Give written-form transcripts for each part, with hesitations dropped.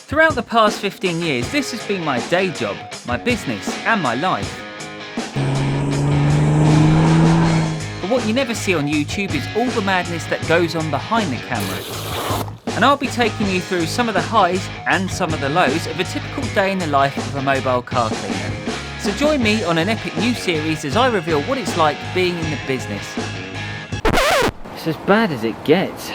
Throughout the past 15 years, this has been my day job, my business and my life. But what you never see on YouTube is all the madness that goes on behind the camera. And I'll be taking you through some of the highs and some of the lows of a typical day in the life of a mobile car cleaner. So join me on an epic new series as I reveal what it's like being in the business. It's as bad as it gets.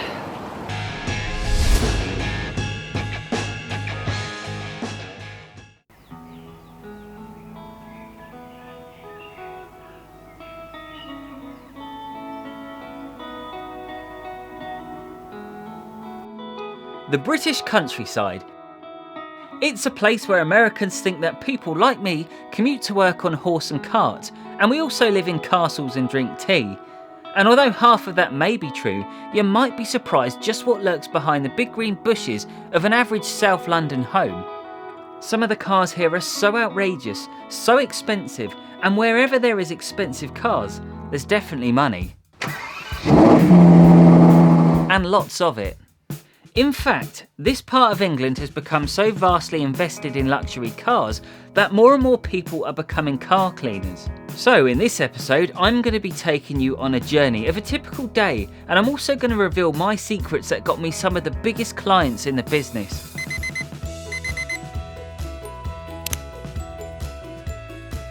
The British countryside. It's a place where Americans think that people like me commute to work on horse and cart, and we also live in castles and drink tea. And although half of that may be true, you might be surprised just what lurks behind the big green bushes of an average South London home. Some of the cars here are so outrageous, so expensive, and wherever there is expensive cars, there's definitely money. And lots of it. In fact, this part of England has become so vastly invested in luxury cars that more and more people are becoming car cleaners. So in this episode, I'm going to be taking you on a journey of a typical day, and I'm also going to reveal my secrets that got me some of the biggest clients in the business.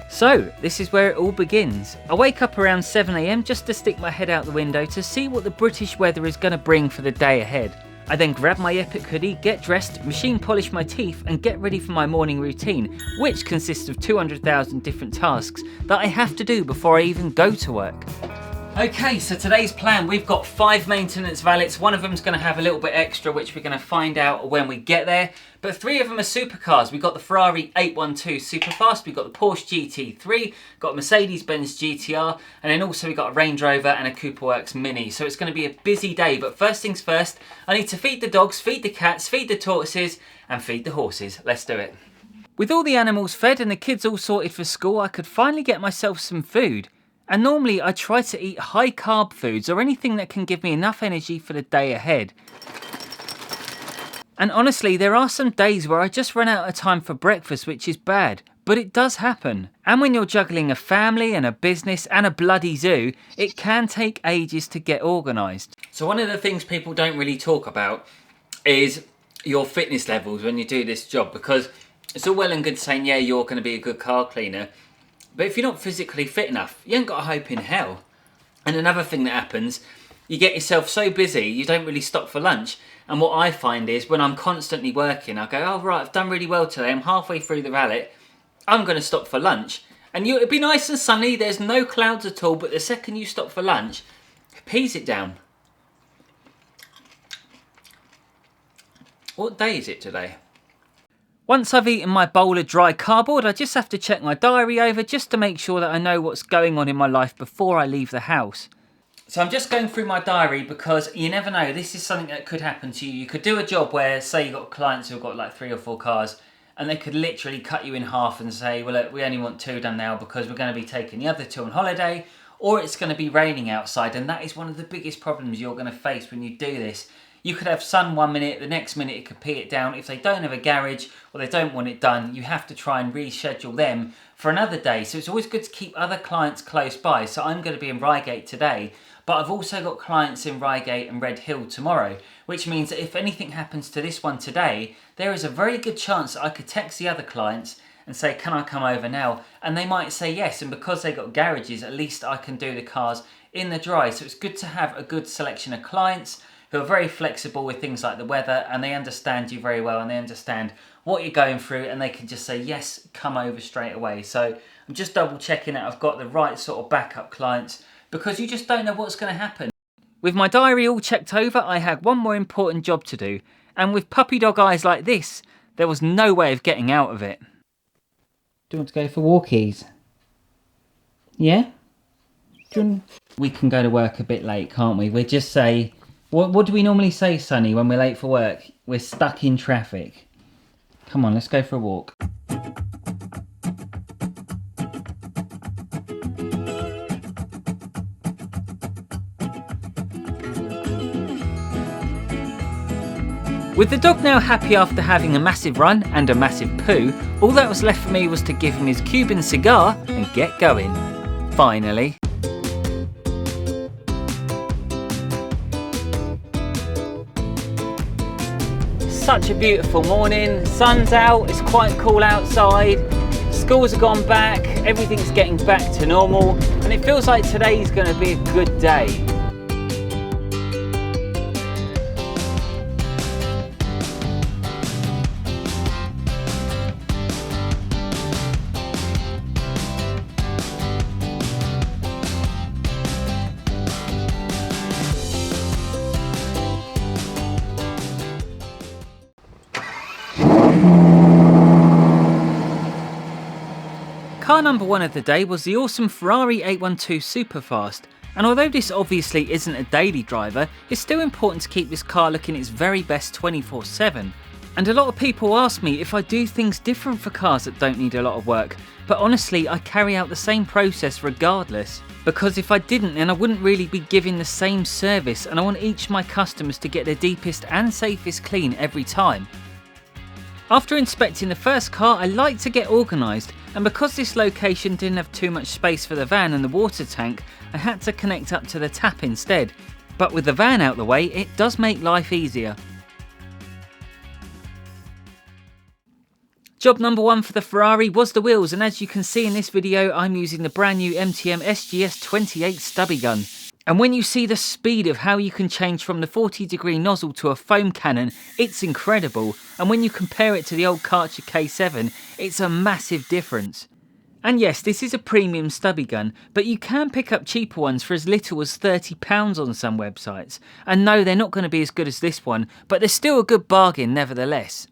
So, this is where it all begins. I wake up around 7 AM just to stick my head out the window to see what the British weather is going to bring for the day ahead. I then grab my epic hoodie, get dressed, machine polish my teeth and get ready for my morning routine, which consists of 200,000 different tasks that I have to do before I even go to work. Okay, so today's plan, we've got 5 maintenance valets. One of them's going to have a little bit extra, which we're going to find out when we get there. But 3 of them are supercars. We've got the Ferrari 812 Superfast, we've got the Porsche GT3, got a Mercedes Benz GTR, and then also we've got a Range Rover and a Cooper Works Mini. So it's going to be a busy day, but first things first, I need to feed the dogs, feed the cats, feed the tortoises, and feed the horses. Let's do it. With all the animals fed and the kids all sorted for school, I could finally get myself some food. And normally I try to eat high carb foods or anything that can give me enough energy for the day ahead. And honestly, there are some days where I just run out of time for breakfast, which is bad, but it does happen. And when you're juggling a family and a business and a bloody zoo, it can take ages to get organised. So one of the things people don't really talk about is your fitness levels when you do this job, because it's all well and good saying, yeah, you're going to be a good car cleaner, but if you're not physically fit enough, you ain't got a hope in hell. And another thing that happens, you get yourself so busy, you don't really stop for lunch. And what I find is when I'm constantly working, I go, oh right, I've done really well today, I'm halfway through the valet, I'm going to stop for lunch. And it'd be nice and sunny, there's no clouds at all, but the second you stop for lunch, it pees it down. What day is it today? Once I've eaten my bowl of dry cardboard, I just have to check my diary over just to make sure that I know what's going on in my life before I leave the house. So I'm just going through my diary because you never know, this is something that could happen to you. You could do a job where, say you've got clients who've got like 3 or 4 cars, and they could literally cut you in half and say, well look, we only want 2 done now because we're going to be taking the other 2 on holiday, or it's going to be raining outside, and that is one of the biggest problems you're going to face when you do this. You could have sun one minute, the next minute it could pee it down. If they don't have a garage or they don't want it done, you have to try and reschedule them for another day. So it's always good to keep other clients close by. So I'm going to be in Reigate today, but I've also got clients in Reigate and Red Hill tomorrow, which means that if anything happens to this one today, there is a very good chance that I could text the other clients and say, can I come over now? And they might say yes, and because they got garages, at least I can do the cars in the dry. So it's good to have a good selection of clients who are very flexible with things like the weather, and they understand you very well and they understand what you're going through, and they can just say, yes, come over straight away. So I'm just double checking that I've got the right sort of backup clients, because you just don't know what's going to happen. With my diary all checked over, I had one more important job to do, and with puppy dog eyes like this, there was no way of getting out of it. Do you want to go for walkies? Yeah? We can go to work a bit late, can't we? We just say, what do we normally say, Sonny, when we're late for work? We're stuck in traffic. Come on, let's go for a walk. With the dog now happy after having a massive run and a massive poo, all that was left for me was to give him his Cuban cigar and get going. Finally. Such a beautiful morning, sun's out, it's quite cool outside, schools have gone back, everything's getting back to normal, and it feels like today's going to be a good day. Car number one of the day was the awesome Ferrari 812 Superfast, and although this obviously isn't a daily driver, it's still important to keep this car looking its very best 24/7. And a lot of people ask me if I do things different for cars that don't need a lot of work, but honestly I carry out the same process regardless. Because if I didn't, then I wouldn't really be giving the same service, and I want each of my customers to get the deepest and safest clean every time. After inspecting the first car, I like to get organised, and because this location didn't have too much space for the van and the water tank, I had to connect up to the tap instead. But with the van out the way, it does make life easier. Job number one for the Ferrari was the wheels, and as you can see in this video, I'm using the brand new MTM SGS28 stubby gun. And when you see the speed of how you can change from the 40-degree nozzle to a foam cannon, it's incredible. And when you compare it to the old Karcher K7, it's a massive difference. And yes, this is a premium stubby gun, but you can pick up cheaper ones for as little as £30 on some websites. And no, they're not going to be as good as this one, but they're still a good bargain nevertheless.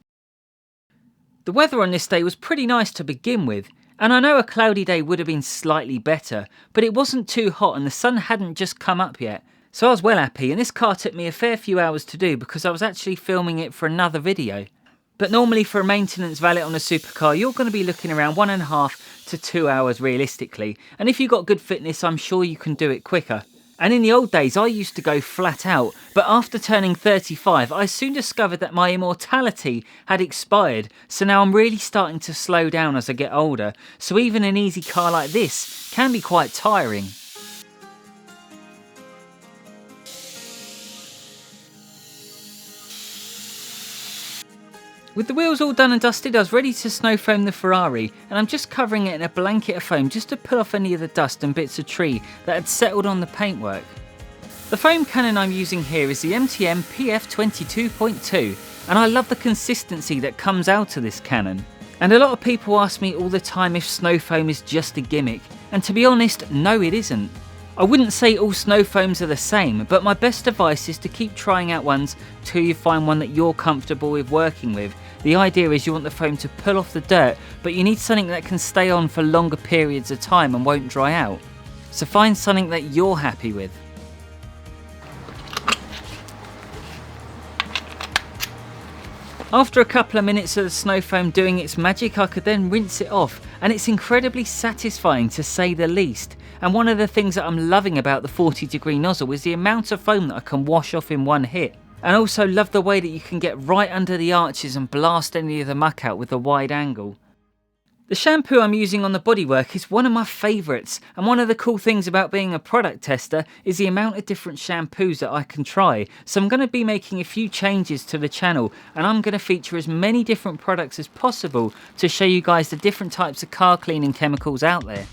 The weather on this day was pretty nice to begin with. And I know a cloudy day would have been slightly better, but it wasn't too hot and the sun hadn't just come up yet. So I was well happy, and this car took me a fair few hours to do because I was actually filming it for another video. But normally for a maintenance valet on a supercar, you're going to be looking around 1.5 to 2 hours realistically. And if you've got good fitness, I'm sure you can do it quicker. And in the old days, I used to go flat out, but after turning 35, I soon discovered that my immortality had expired, so now I'm really starting to slow down as I get older, so even an easy car like this can be quite tiring. With the wheels all done and dusted, I was ready to snow foam the Ferrari, and I'm just covering it in a blanket of foam just to pull off any of the dust and bits of tree that had settled on the paintwork. The foam cannon I'm using here is the MTM PF22.2, and I love the consistency that comes out of this cannon. And a lot of people ask me all the time if snow foam is just a gimmick, and to be honest, no it isn't. I wouldn't say all snow foams are the same, but my best advice is to keep trying out ones till you find one that you're comfortable with working with. The idea is you want the foam to pull off the dirt, but you need something that can stay on for longer periods of time and won't dry out. So find something that you're happy with. After a couple of minutes of the snow foam doing its magic, I could then rinse it off, and it's incredibly satisfying to say the least. And one of the things that I'm loving about the 40-degree nozzle is the amount of foam that I can wash off in one hit. And I also love the way that you can get right under the arches and blast any of the muck out with a wide angle. The shampoo I'm using on the bodywork is one of my favourites, and one of the cool things about being a product tester is the amount of different shampoos that I can try. So I'm going to be making a few changes to the channel, and I'm going to feature as many different products as possible to show you guys the different types of car cleaning chemicals out there.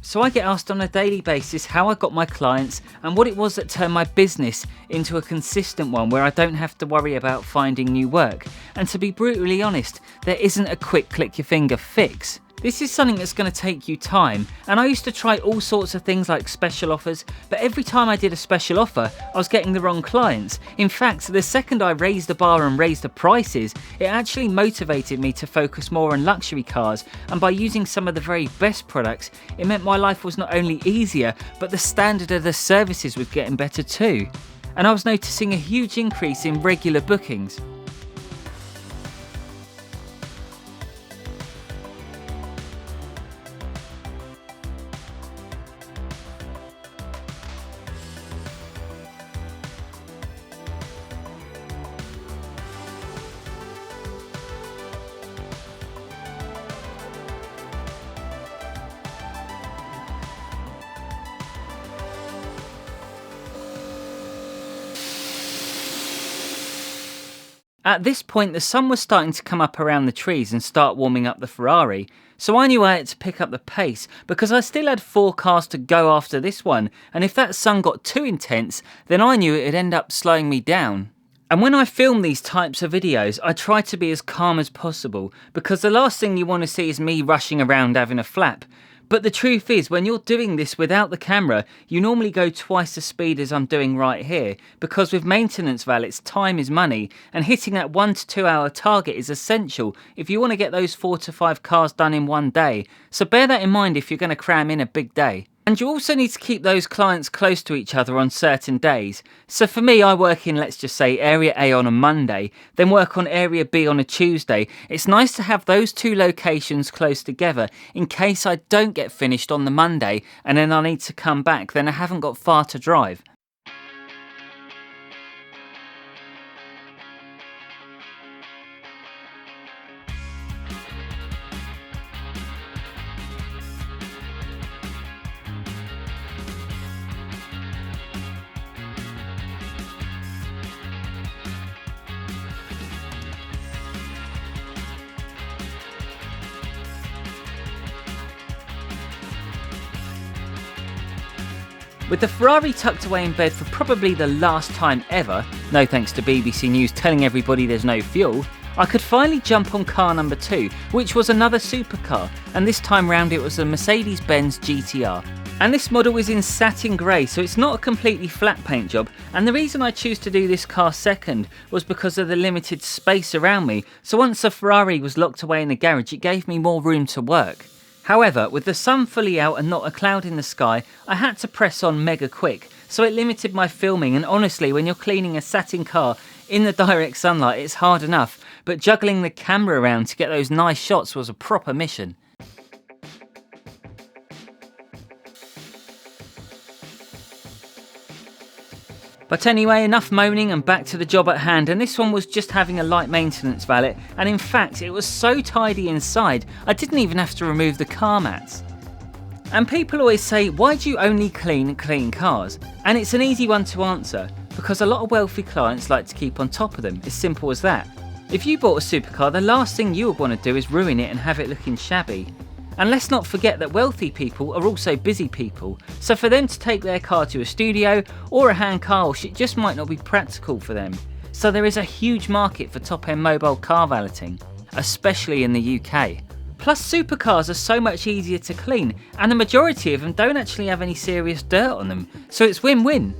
So I get asked on a daily basis how I got my clients and what it was that turned my business into a consistent one where I don't have to worry about finding new work. And to be brutally honest, there isn't a quick click your finger fix. This is something that's going to take you time, and I used to try all sorts of things like special offers, but every time I did a special offer, I was getting the wrong clients. In fact, the second I raised the bar and raised the prices, it actually motivated me to focus more on luxury cars, and by using some of the very best products, it meant my life was not only easier, but the standard of the services was getting better too. And I was noticing a huge increase in regular bookings. At this point the sun was starting to come up around the trees and start warming up the Ferrari, so I knew I had to pick up the pace because I still had 4 cars to go after this one, and if that sun got too intense then I knew it'd end up slowing me down. And when I film these types of videos, I try to be as calm as possible because the last thing you want to see is me rushing around having a flap. But the truth is, when you're doing this without the camera, you normally go twice the speed as I'm doing right here, because with maintenance valets, time is money, and hitting that 1 to 2 hour target is essential if you want to get those 4 to 5 cars done in one day. So bear that in mind if you're going to cram in a big day. And you also need to keep those clients close to each other on certain days. So for me, I work in, let's just say, Area A on a Monday, then work on Area B on a Tuesday. It's nice to have those 2 locations close together in case I don't get finished on the Monday and then I need to come back, then I haven't got far to drive. With the Ferrari tucked away in bed for probably the last time ever, no thanks to BBC News telling everybody there's no fuel, I could finally jump on car number 2, which was another supercar, and this time round it was a Mercedes Benz GTR. And this model is in satin grey, so it's not a completely flat paint job, and the reason I choose to do this car second was because of the limited space around me, so once the Ferrari was locked away in the garage it gave me more room to work. However, with the sun fully out and not a cloud in the sky, I had to press on mega quick, so it limited my filming, and honestly when you're cleaning a satin car in the direct sunlight it's hard enough, but juggling the camera around to get those nice shots was a proper mission. But anyway, enough moaning and back to the job at hand, and this one was just having a light maintenance valet, and in fact it was so tidy inside I didn't even have to remove the car mats. And people always say, why do you only clean cars? And it's an easy one to answer, because a lot of wealthy clients like to keep on top of them, as simple as that. If you bought a supercar, the last thing you would want to do is ruin it and have it looking shabby. And let's not forget that wealthy people are also busy people, so for them to take their car to a studio or a hand car wash, it just might not be practical for them. So there is a huge market for top-end mobile car valeting, especially in the UK. Plus supercars are so much easier to clean, and the majority of them don't actually have any serious dirt on them, so it's win-win.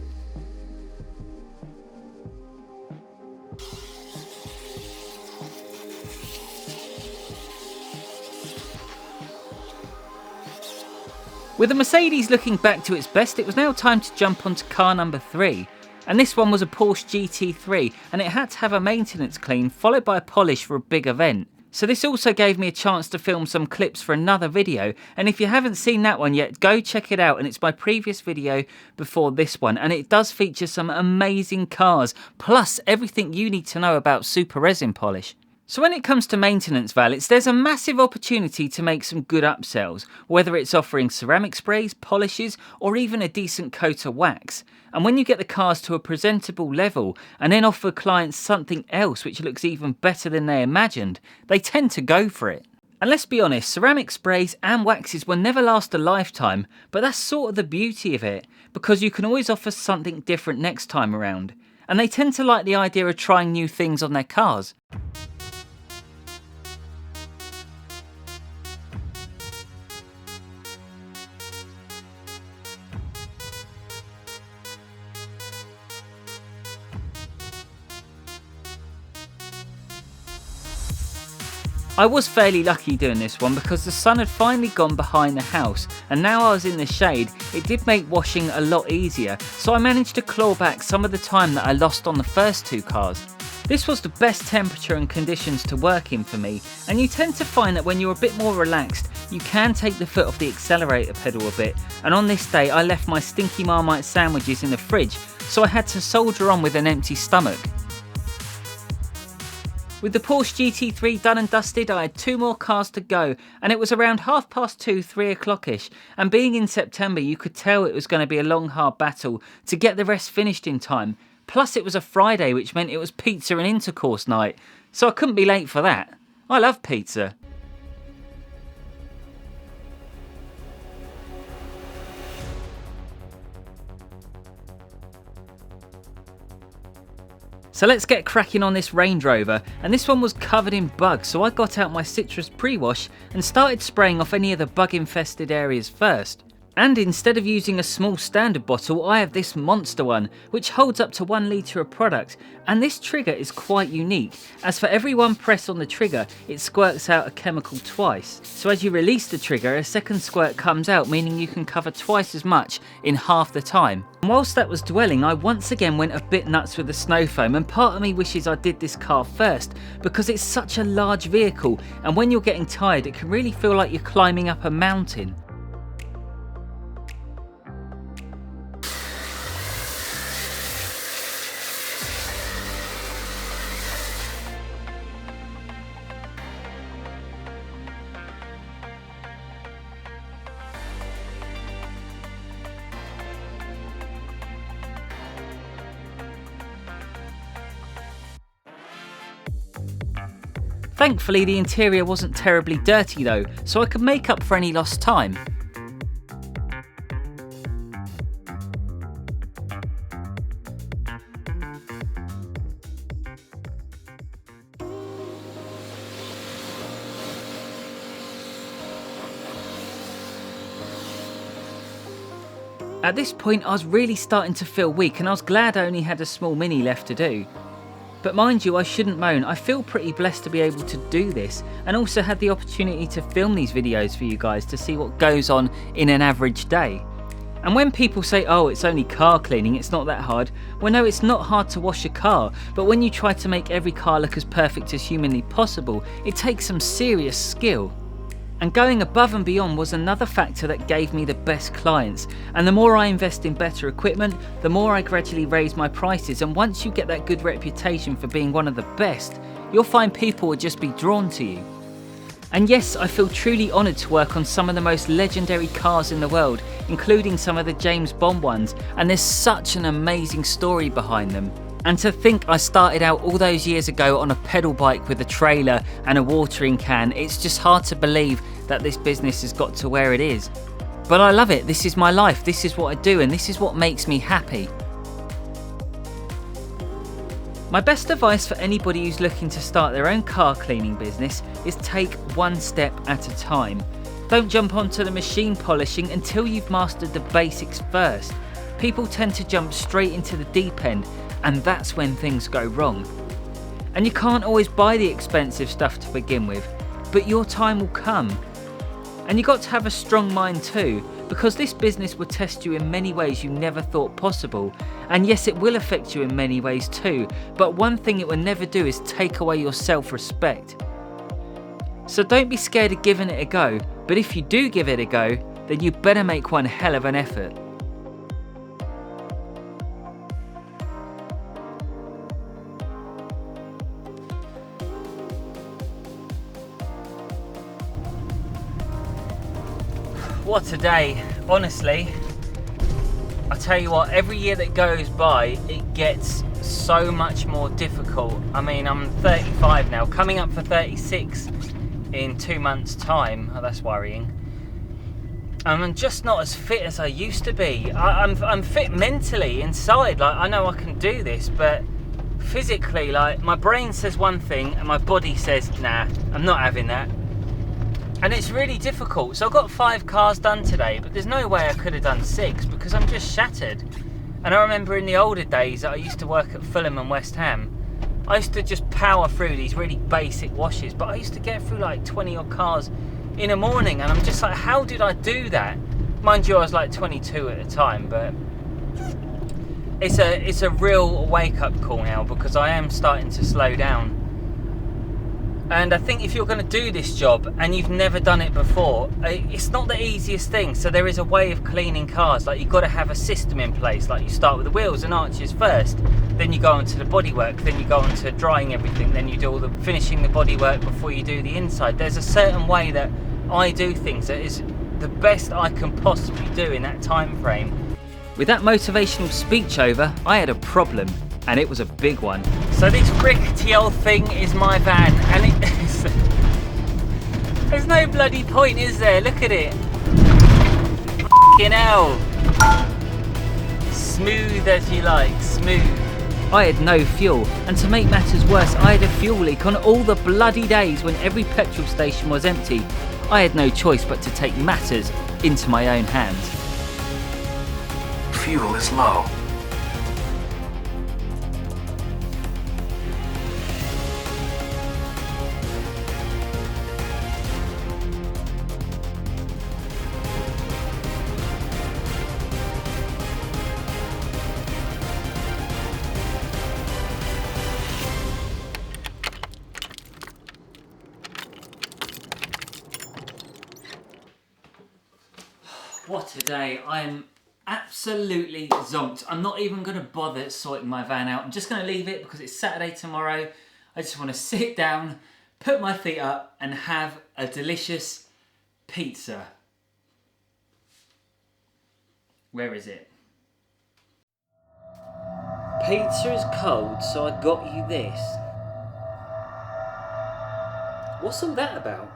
With the Mercedes looking back to its best, it was now time to jump onto car number 3. And this one was a Porsche GT3, and it had to have a maintenance clean followed by a polish for a big event. So this also gave me a chance to film some clips for another video, and if you haven't seen that one yet, go check it out, and it's my previous video before this one, and it does feature some amazing cars, plus everything you need to know about Super Resin Polish. So when it comes to maintenance valets, there's a massive opportunity to make some good upsells, whether it's offering ceramic sprays, polishes, or even a decent coat of wax. And when you get the cars to a presentable level and then offer clients something else which looks even better than they imagined, they tend to go for it. And let's be honest, ceramic sprays and waxes will never last a lifetime, but that's sort of the beauty of it, because you can always offer something different next time around. And they tend to like the idea of trying new things on their cars. I was fairly lucky doing this one because the sun had finally gone behind the house, and now I was in the shade, it did make washing a lot easier, so I managed to claw back some of the time that I lost on the first 2 cars. This was the best temperature and conditions to work in for me, and you tend to find that when you're a bit more relaxed, you can take the foot off the accelerator pedal a bit, and on this day I left my stinky Marmite sandwiches in the fridge, so I had to soldier on with an empty stomach. With the Porsche GT3 done and dusted, I had 2 more cars to go, and it was around 2:30, 3 o'clock-ish, and being in September you could tell it was going to be a long hard battle to get the rest finished in time. Plus it was a Friday, which meant it was pizza and intercourse night, so I couldn't be late for that. I love pizza. So let's get cracking on this Range Rover, and this one was covered in bugs, so I got out my citrus pre-wash and started spraying off any of the bug infested areas first. And instead of using a small standard bottle, I have this monster one, which holds up to 1 litre of product, and this trigger is quite unique, as for every one press on the trigger, it squirts out a chemical twice. So as you release the trigger, a second squirt comes out, meaning you can cover twice as much in half the time. And whilst that was dwelling, I once again went a bit nuts with the snow foam, and part of me wishes I did this car first, because it's such a large vehicle, and when you're getting tired, it can really feel like you're climbing up a mountain. Thankfully the interior wasn't terribly dirty though, so I could make up for any lost time. At this point I was really starting to feel weak, and I was glad I only had a small Mini left to do. But mind you, I shouldn't moan. I feel pretty blessed to be able to do this, and also had the opportunity to film these videos for you guys to see what goes on in an average day. And when people say, oh, it's only car cleaning, it's not that hard, well no, it's not hard to wash a car, but when you try to make every car look as perfect as humanly possible, it takes some serious skill. And going above and beyond was another factor that gave me the best clients, and the more I invest in better equipment, the more I gradually raise my prices, and once you get that good reputation for being one of the best, you'll find people will just be drawn to you. And yes, I feel truly honoured to work on some of the most legendary cars in the world, including some of the James Bond ones, and there's such an amazing story behind them. And to think I started out all those years ago on a pedal bike with a trailer and a watering can, it's just hard to believe that this business has got to where it is. But I love it, this is my life, this is what I do, and this is what makes me happy. My best advice for anybody who's looking to start their own car cleaning business is take one step at a time. Don't jump onto the machine polishing until you've mastered the basics first. People tend to jump straight into the deep end, and that's when things go wrong. And you can't always buy the expensive stuff to begin with, but your time will come. And you got to have a strong mind too, because this business will test you in many ways you never thought possible. And yes, it will affect you in many ways too, but one thing it will never do is take away your self-respect. So don't be scared of giving it a go, but if you do give it a go, then you better make one hell of an effort. What a day, honestly. I tell you what, every year that goes by, it gets so much more difficult. I mean, I'm 35 now, coming up for 36 in 2 months' time. Oh, that's worrying. I'm just not as fit as I used to be. I'm fit mentally, inside. Like, I know I can do this, but physically, like, my brain says one thing and my body says, nah, I'm not having that. And it's really difficult. So I got 5 cars done today, but there's no way I could have done 6 because I'm just shattered. And I remember in the older days that I used to work at Fulham and West Ham, I used to just power through these really basic washes, but I used to get through like 20 odd cars in a morning, and I'm just like, how did I do that? Mind you, I was like 22 at the time, but it's a real wake-up call now because I am starting to slow down. And I think if you're going to do this job and you've never done it before, it's not the easiest thing. So there is a way of cleaning cars. Like, you've got to have a system in place. Like, you start with the wheels and arches first, then you go on to the bodywork, then you go on to drying everything, then you do all the finishing the bodywork before you do the inside. There's a certain way that I do things that is the best I can possibly do in that time frame. With that motivational speech over, I had a problem. and it was a big one. So this rickety old thing is my van, and there's no bloody point, is there? Look at it. F***ing hell. Smooth as you like, smooth. I had no fuel, and to make matters worse, I had a fuel leak on all the bloody days when every petrol station was empty. I had no choice but to take matters into my own hands. Fuel is low. What a day. I'm absolutely zonked. I'm not even going to bother sorting my van out. I'm just going to leave it because it's Saturday tomorrow. I just want to sit down, put my feet up and have a delicious pizza. Where is it? Pizza is cold, so I got you this. What's all that about?